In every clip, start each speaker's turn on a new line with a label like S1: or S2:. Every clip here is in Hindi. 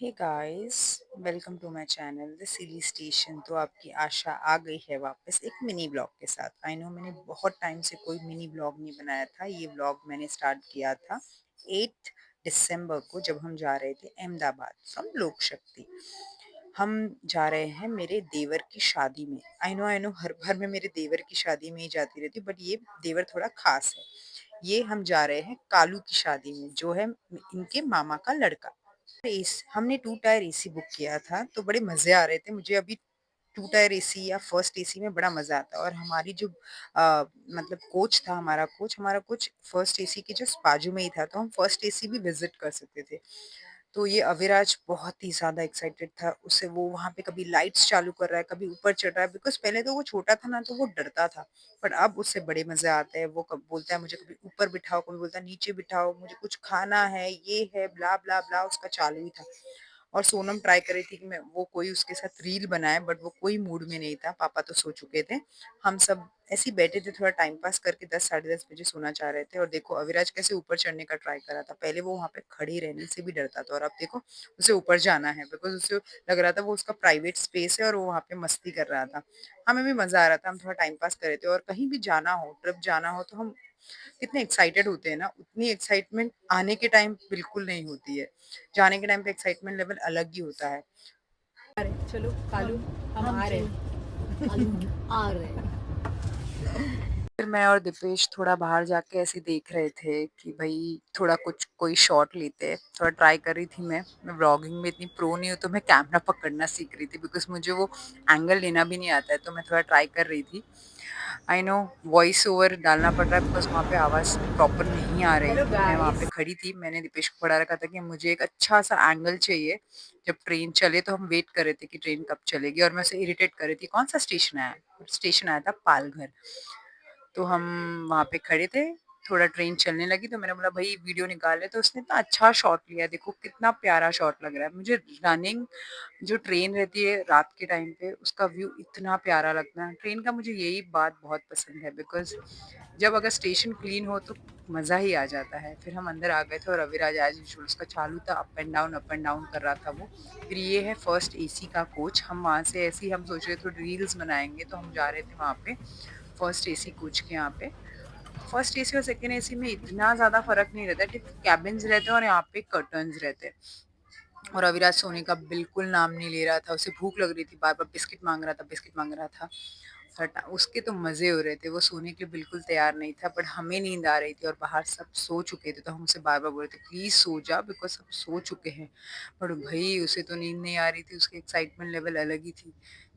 S1: Hey guys, welcome to my channel the silly station. तो आपकी आशा आ गई है वापस एक मिनी ब्लॉग के साथ। आई नो मैंने बहुत टाइम से कोई मिनी ब्लॉग नहीं बनाया था। ये ब्लॉग मैंने स्टार्ट किया था 8 दिसंबर को, जब हम जा रहे थे अहमदाबाद फ्रॉम लोक शक्ति। हम जा रहे हैं मेरे देवर की शादी में। आई नो हर बार मैं मेरे देवर की शादी में ही जाती रहती हूँ, बट ये देवर थोड़ा खास है। ये हम जा रहे हैं कालू की शादी में, जो है इनके मामा का लड़का। हमने 2 टायर एसी बुक किया था, तो बड़े मज़े आ रहे थे। मुझे अभी 2 टायर एसी या फर्स्ट एसी में बड़ा मज़ा आता है। और हमारी जो मतलब हमारा कोच फर्स्ट एसी के जस्ट बाजू में ही था, तो हम फर्स्ट एसी भी विज़िट कर सकते थे। तो ये अविराज बहुत ही ज़्यादा एक्साइटेड था। उसे वो वहाँ पे कभी लाइट्स चालू कर रहा है, कभी ऊपर चढ़ रहा है, बिकॉज़ पहले तो वो छोटा था ना, तो वो डरता था। बट अब उससे बड़े मज़े आते हैं। वो कब बोलता है मुझे कभी ऊपर बिठाओ, कभी बोलता है नीचे बिठाओ, मुझे कुछ खाना है, ये है, ब्ला ब्ला ब्ला उसका चालू ही था। और सोनम ट्राई कर रही थी कि मैं वो कोई उसके साथ रील बनाए, बट वो कोई मूड में नहीं था। पापा तो सो चुके थे। हम सब ऐसे ही बैठे थे, थोड़ा टाइम पास करके 10 साढ़े 10 बजे सोना चाह रहे थे। और देखो अविराज कैसे ऊपर चढ़ने का ट्राई कर रहा था। पहले वो वहाँ पे खड़े रहने से भी डरता था, और अब देखो उसे ऊपर जाना है, बिकॉज़ उसे लग रहा था वो उसका प्राइवेट स्पेस है और वो वहाँ पे मस्ती कर रहा था। हमें भी मज़ा आ रहा था, हम थोड़ा टाइम पास कर रहे थे। और कहीं भी जाना हो, ट्रिप जाना हो, तो हम कितने एक्साइटेड होते हैं ना, उतनी एक्साइटमेंट आने के टाइम बिल्कुल नहीं होती है। जाने के टाइम पे एक्साइटमेंट लेवल अलग ही होता है। अरे चलो कालू, हम आ रहे हैं।
S2: आ रहे हैं।
S1: फिर मैं और दिपेश थोड़ा बाहर जाके ऐसे देख रहे थे कि भाई थोड़ा कुछ कोई शॉट लेते हैं। थोड़ा ट्राई कर रही थी मैं व्लॉगिंग में इतनी प्रो नहीं हूँ, तो मैं कैमरा पकड़ना सीख रही थी, बिकॉज़ मुझे वो एंगल लेना भी नहीं आता है, तो मैं थोड़ा ट्राई कर रही थी। आई नो वॉइस ओवर डालना पड़ रहा है, बिकॉज़ वहाँ पे आवाज़ प्रॉपर नहीं आ रही
S2: हेलो
S1: थी। मैं वहाँ पे
S2: गाइस।
S1: खड़ी थी, मैंने दीपेश को पढ़ा रखा था कि मुझे एक अच्छा-सा एंगल चाहिए। जब ट्रेन चले तो हम वेट कर रहे थे कि ट्रेन कब चलेगी, और मैं उसे इरिटेट कर रही थी, कौन-सा स्टेशन आया? स्टेशन आया था पालघर। तो हम वहाँ पे खड़े थे, थोड़ा ट्रेन चलने लगी, तो मैंने बोला भई वीडियो निकाल ले, तो उसने इतना अच्छा शॉट लिया, देखो कितना प्यारा शॉट लग रहा है। मुझे रनिंग जो ट्रेन रहती है रात के टाइम पे, उसका व्यू इतना प्यारा लगता है। ट्रेन का मुझे यही बात बहुत पसंद है, बिकॉज़ जब अगर स्टेशन क्लीन हो तो मज़ा ही आ जाता है। फिर हम अंदर आ गए थे, और रविराज एज़ यूजुअल उसका चालू था, अप एंड डाउन कर रहा था वो। फिर ये है फर्स्ट एसी का कोच। हम वहाँ से ऐसे ही हम सोच रहे थे थोड़ी रील्स बनाएँगे, तो हम जा रहे थे वहाँ पे फर्स्ट एसी कोच के यहाँ पे। फर्स्ट एसी और सेकंड एसी में इतना ज़्यादा फ़र्क नहीं रहता है, सिर्फ़ केबिन्स रहते हैं और यहाँ पे कर्टन्स रहते हैं। और अविराज सोने का बिल्कुल नाम नहीं ले रहा था, उसे भूख लग रही थी, बार-बार बिस्किट माँग रहा था। बट उसके तो मज़े हो रहे थे, वो सोने के लिए बिल्कुल तैयार नहीं था, बट हमें नींद आ रही थी और बाहर सब सो चुके थे, तो हम उसे बार-बार बोल रहे थे, "प्लीज़ सो जा, बिकॉज़ सब सो चुके हैं।" बट भई उसे तो नींद नहीं आ रही थी, उसकी एक्साइटमेंट लेवल अलग ही थी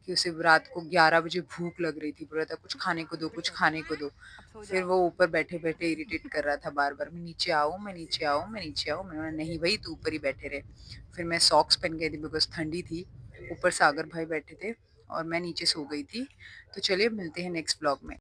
S1: कि उसे रात को 11 बजे भूख लग रही थी, बोल रहा था, "कुछ खाने को दो, कुछ खाने को दो।" फिर वो ऊपर बैठे-बैठे इरिटेट कर रहा था बार-बार, "मैं नीचे आऊँ, मैं नीचे आऊँ, मैं नीचे आऊँ?" मैंने बोला, "नहीं भई, तू ऊपर ही बैठे रह।" फिर मैं सॉक्स पहन गई थी, बिकॉज़ ठंडी थी। ऊपर सागर भाई बैठे थे और मैं नीचे सो गई थी। तो चलिए मिलते हैं नेक्स्ट व्लॉग में।